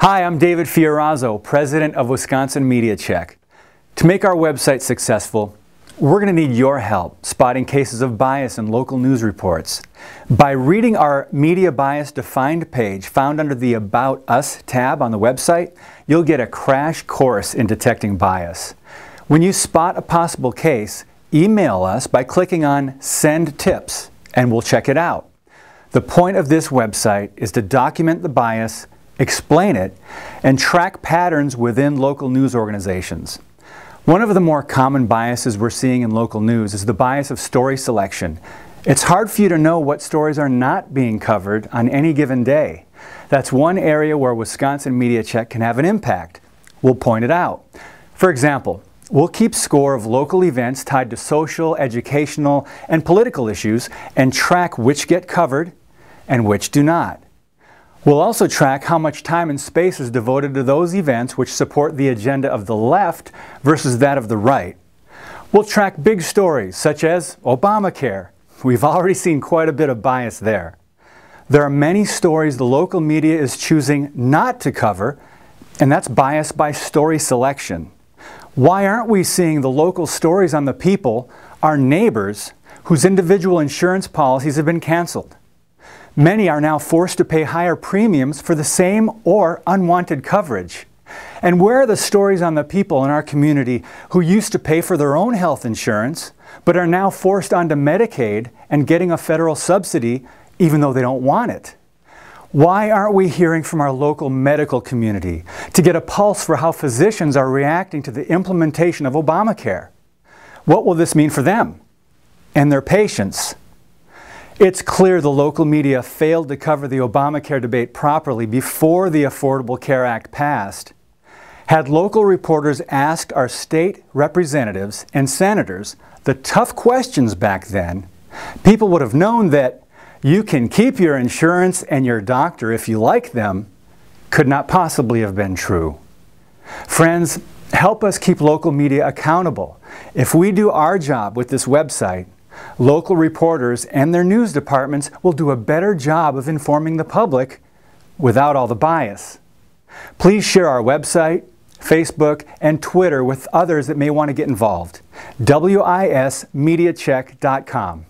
Hi, I'm David Fiorazo, President of Wisconsin Media Check. To make our website successful, we're going to need your help spotting cases of bias in local news reports. By reading our Media Bias Defined page found under the About Us tab on the website, you'll get a crash course in detecting bias. When you spot a possible case, email us by clicking on Send Tips, and we'll check it out. The point of this website is to document the bias, explain it, and track patterns within local news organizations. One of the more common biases we're seeing in local news is the bias of story selection. It's hard for you to know what stories are not being covered on any given day. That's one area where Wisconsin Media Check can have an impact. We'll point it out. For example, we'll keep score of local events tied to social, educational, and political issues and track which get covered and which do not. We'll also track how much time and space is devoted to those events which support the agenda of the left versus that of the right. We'll track big stories such as Obamacare. We've already seen quite a bit of bias there. There are many stories the local media is choosing not to cover, and that's bias by story selection. Why aren't we seeing the local stories on the people, our neighbors, whose individual insurance policies have been canceled? Many are now forced to pay higher premiums for the same or unwanted coverage. And where are the stories on the people in our community who used to pay for their own health insurance, but are now forced onto Medicaid and getting a federal subsidy even though they don't want it? Why aren't we hearing from our local medical community to get a pulse for how physicians are reacting to the implementation of Obamacare? What will this mean for them and their patients? It's clear the local media failed to cover the Obamacare debate properly before the Affordable Care Act passed. Had local reporters asked our state representatives and senators the tough questions back then, people would have known that you can keep your insurance and your doctor if you like them could not possibly have been true. Friends, help us keep local media accountable. If we do our job with this website, local reporters and their news departments will do a better job of informing the public without all the bias. Please share our website, Facebook, and Twitter with others that may want to get involved. wismediacheck.com.